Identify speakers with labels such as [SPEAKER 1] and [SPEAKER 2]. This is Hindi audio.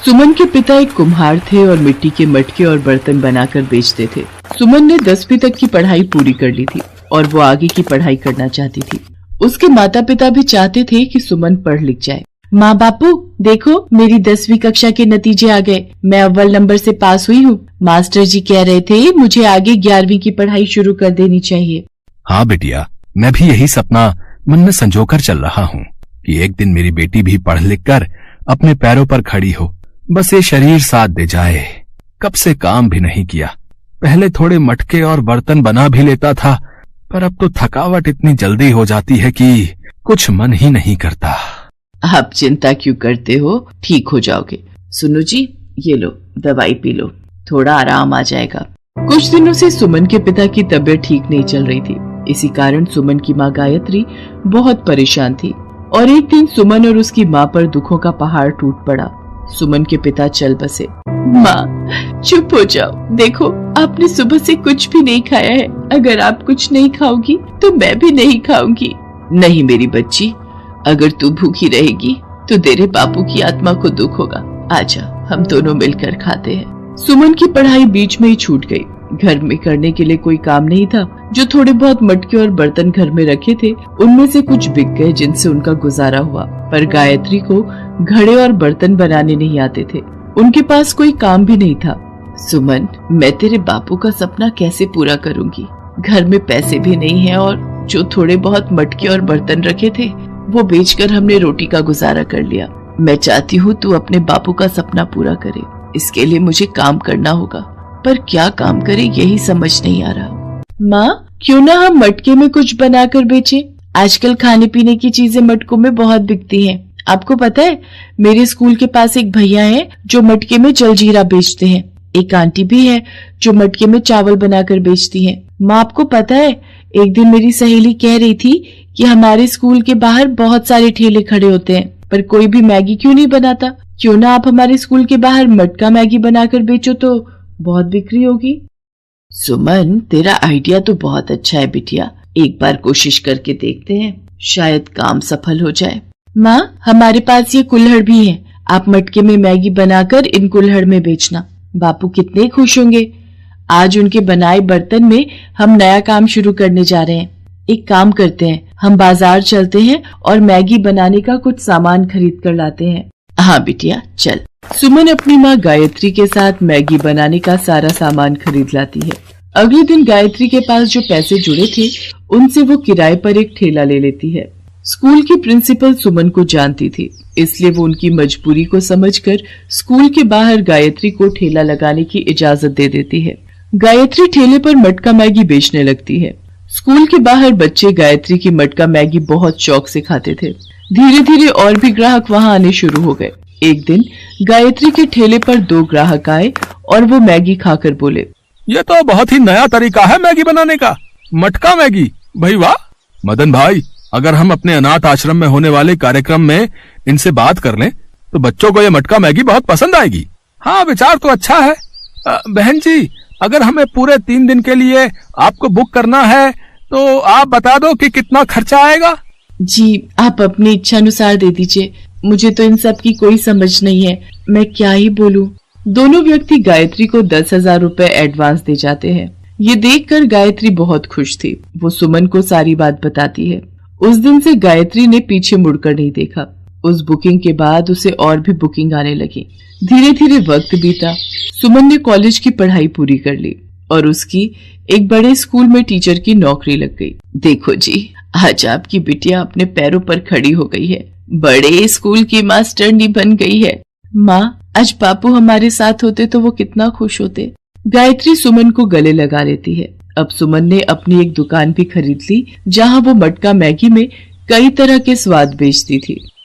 [SPEAKER 1] सुमन के पिता एक कुम्हार थे और मिट्टी के मटके और बर्तन बनाकर बेचते थे। सुमन ने 10वीं तक की पढ़ाई पूरी कर ली थी और वो आगे की पढ़ाई करना चाहती थी। उसके माता पिता भी चाहते थे कि सुमन पढ़ लिख जाए। माँ बापू देखो, मेरी 10वीं कक्षा के नतीजे आ गए। मैं अव्वल नंबर से पास हुई हूँ। मास्टर जी कह रहे थे मुझे आगे 11वीं की पढ़ाई शुरू कर देनी चाहिए।
[SPEAKER 2] हाँ बेटिया, मैं भी यही सपना मन में संजोकर चल रहा हूँ कि एक दिन मेरी बेटी भी पढ़ लिख कर अपने पैरों पर खड़ी हो। बस ये शरीर साथ दे जाए। कब से काम भी नहीं किया। पहले थोड़े मटके और बर्तन बना भी लेता था, पर अब तो थकावट इतनी जल्दी हो जाती है कि कुछ मन ही नहीं करता।
[SPEAKER 1] आप चिंता क्यों करते हो, ठीक हो जाओगे। सुनो जी, ये लो दवाई पी लो, थोड़ा आराम आ जाएगा। कुछ दिनों से सुमन के पिता की तबीयत ठीक नहीं चल रही थी। इसी कारण सुमन की माँ गायत्री बहुत परेशान थी और एक दिन सुमन और उसकी माँ पर दुखों का पहाड़ टूट पड़ा। सुमन के पिता चल बसे। माँ चुप हो जाओ, देखो आपने सुबह से कुछ भी नहीं खाया है। अगर आप कुछ नहीं खाओगी तो मैं भी नहीं खाऊंगी। नहीं मेरी बच्ची, अगर तू भूखी रहेगी तो तेरे बापू की आत्मा को दुख होगा। आजा हम दोनों मिलकर खाते हैं। सुमन की पढ़ाई बीच में ही छूट गई। घर में करने के लिए कोई काम नहीं था। जो थोड़े बहुत मटके और बर्तन घर में रखे थे उनमें से कुछ बिक गए जिनसे उनका गुजारा हुआ। पर गायत्री को घड़े और बर्तन बनाने नहीं आते थे। उनके पास कोई काम भी नहीं था। सुमन, मैं तेरे बापू का सपना कैसे पूरा करूंगी? घर में पैसे भी नहीं है और जो थोड़े बहुत मटके और बर्तन रखे थे वो बेचकर हमने रोटी का गुजारा कर लिया। मैं चाहती हूँ तू अपने बापू का सपना पूरा करे। इसके लिए मुझे काम करना होगा, पर क्या काम करे यही समझ नहीं आ रहा। माँ, क्यों ना हम मटके में कुछ बनाकर बेचें? आजकल खाने पीने की चीजें मटकों में बहुत बिकती हैं। आपको पता है, मेरे स्कूल के पास एक भैया हैं जो मटके में जलजीरा बेचते हैं। एक आंटी भी है जो मटके में चावल बनाकर बेचती हैं। माँ, आपको पता है, एक दिन मेरी सहेली कह रही थी कि हमारे स्कूल के बाहर बहुत सारे ठेले खड़े होते हैं, पर कोई भी मैगी क्यों नहीं बनाता? क्यों ना आप हमारे स्कूल के बाहर मटका मैगी बनाकर बेचो तो बहुत बिक्री होगी। सुमन, तेरा आइडिया तो बहुत अच्छा है बिटिया। एक बार कोशिश करके देखते हैं, शायद काम सफल हो जाए। माँ, हमारे पास ये कुल्हड़ भी है। आप मटके में मैगी बनाकर इन कुल्हड़ में बेचना। बापू कितने खुश होंगे। आज उनके बनाए बर्तन में हम नया काम शुरू करने जा रहे हैं। एक काम करते हैं, हम बाजार चलते हैं और मैगी बनाने का कुछ सामान खरीद कर लाते हैं। हाँ बिटिया, चल। सुमन अपनी माँ गायत्री के साथ मैगी बनाने का सारा सामान खरीद लाती है। अगले दिन गायत्री के पास जो पैसे जुड़े थे उनसे वो किराए पर एक ठेला ले लेती है। स्कूल की प्रिंसिपल सुमन को जानती थी, इसलिए वो उनकी मजबूरी को समझकर स्कूल के बाहर गायत्री को ठेला लगाने की इजाजत दे देती है। गायत्री ठेले पर मटका मैगी बेचने लगती है। स्कूल के बाहर बच्चे गायत्री की मटका मैगी बहुत शौक से खाते थे। धीरे धीरे और भी ग्राहक वहाँ आने शुरू हो गए। एक दिन गायत्री के ठेले पर 2 ग्राहक आए और वो मैगी खाकर बोले,
[SPEAKER 2] ये तो बहुत ही नया तरीका है मैगी बनाने का, मटका मैगी। भाई वाह। मदन भाई, अगर हम अपने अनाथ आश्रम में होने वाले कार्यक्रम में इनसे बात कर लें तो बच्चों को ये मटका मैगी बहुत पसंद आएगी। हाँ, विचार तो अच्छा है। बहन जी, अगर हमें पूरे 3 दिन के लिए आपको बुक करना है तो आप बता दो कि कितना खर्चा आएगा।
[SPEAKER 1] जी, आप अपनी इच्छा अनुसार दे दीजिए। मुझे तो इन सब की कोई समझ नहीं है, मैं क्या ही बोलूं। दोनों व्यक्ति गायत्री को 10,000 रुपए एडवांस दे जाते हैं। ये देखकर गायत्री बहुत खुश थी। वो सुमन को सारी बात बताती है। उस दिन से गायत्री ने पीछे मुड़कर नहीं देखा। उस बुकिंग के बाद उसे और भी बुकिंग आने लगी। धीरे धीरे वक्त बीता। सुमन ने कॉलेज की पढ़ाई पूरी कर ली और उसकी एक बड़े स्कूल में टीचर की नौकरी लग गई। देखो जी, आज आपकी बिटिया अपने पैरों पर खड़ी हो गई है, बड़े स्कूल की मास्टरनी बन गई है। माँ, आज बापू हमारे साथ होते तो वो कितना खुश होते। गायत्री सुमन को गले लगा लेती है। अब सुमन ने अपनी एक दुकान भी खरीद ली जहाँ वो मटका मैगी में कई तरह के स्वाद बेचती थी।